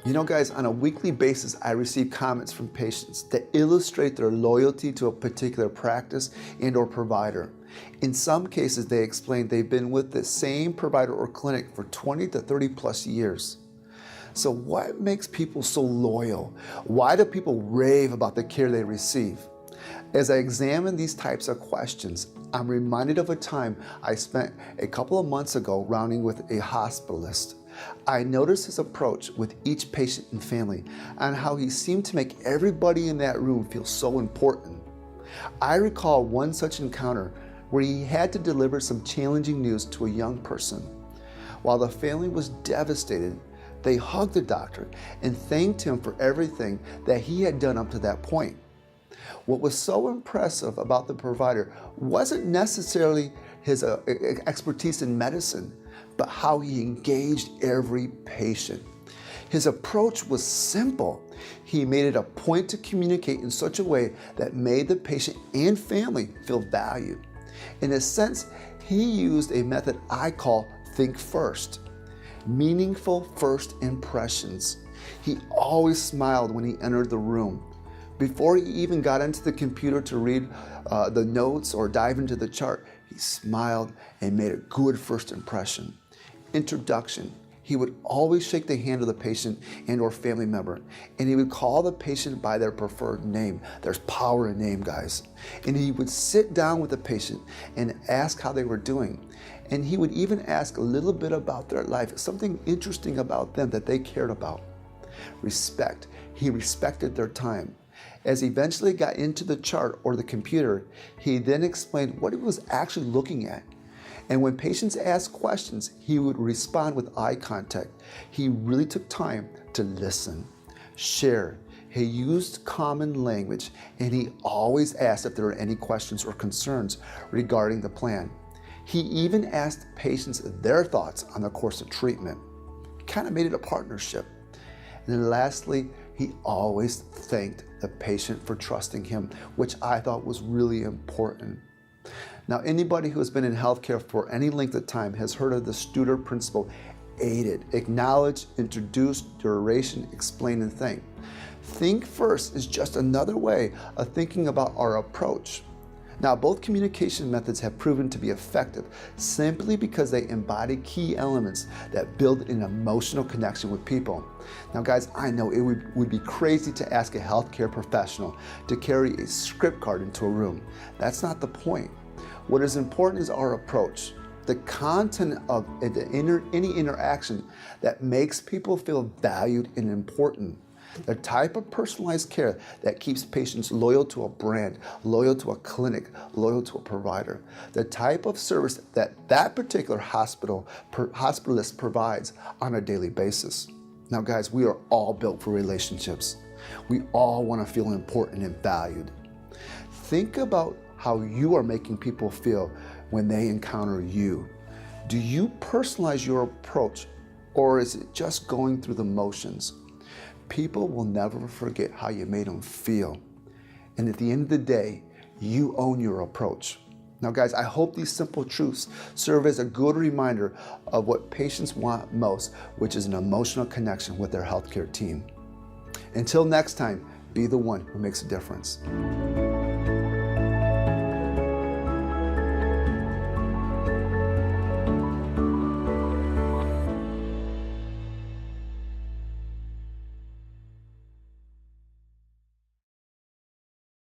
You know, guys, on a weekly basis, I receive comments from patients that illustrate their loyalty to a particular practice and/or provider. In some cases, they explain they've been with the same provider or clinic for 20 to 30 plus years. So what makes people so loyal? Why do people rave about the care they receive? As I examine these types of questions, I'm reminded of a time I spent a couple of months ago rounding with a hospitalist. I noticed his approach with each patient and family and how he seemed to make everybody in that room feel so important. I recall one such encounter where he had to deliver some challenging news to a young person. While the family was devastated, they hugged the doctor and thanked him for everything that he had done up to that point. What was so impressive about the provider wasn't necessarily his expertise in medicine, but how he engaged every patient. His approach was simple. He made it a point to communicate in such a way that made the patient and family feel valued. In a sense, he used a method I call think first, meaningful first impressions. He always smiled when he entered the room. Before he even got into the computer to read the notes or dive into the chart, he smiled and made a good first impression. Introduction. He would always shake the hand of the patient and or family member, and he would call the patient by their preferred name. There's power in name, guys. And he would sit down with the patient and ask how they were doing. And he would even ask a little bit about their life, something interesting about them that they cared about. Respect. He respected their time. As he eventually got into the chart or the computer, he then explained what he was actually looking at. And when patients asked questions, he would respond with eye contact. He really took time to listen, share. He used common language, and he always asked if there were any questions or concerns regarding the plan. He even asked patients their thoughts on the course of treatment. Kind of made it a partnership. And then lastly, he always thanked the patient for trusting him, which I thought was really important. Now, anybody who has been in healthcare for any length of time has heard of the Studer principle: aided, acknowledge, introduce, duration, explain, and thank. Think first is just another way of thinking about our approach. Now, both communication methods have proven to be effective simply because they embody key elements that build an emotional connection with people. Now, guys, I know it would be crazy to ask a healthcare professional to carry a script card into a room. That's not the point. What is important is our approach, the content of any interaction that makes people feel valued and important. The type of personalized care that keeps patients loyal to a brand, loyal to a clinic, loyal to a provider. The type of service that particular hospitalist provides on a daily basis. Now, guys, we are all built for relationships. We all want to feel important and valued. Think about how you are making people feel when they encounter you. Do you personalize your approach, or is it just going through the motions? People will never forget how you made them feel. And at the end of the day, you own your approach. Now, guys, I hope these simple truths serve as a good reminder of what patients want most, which is an emotional connection with their healthcare team. Until next time, be the one who makes a difference.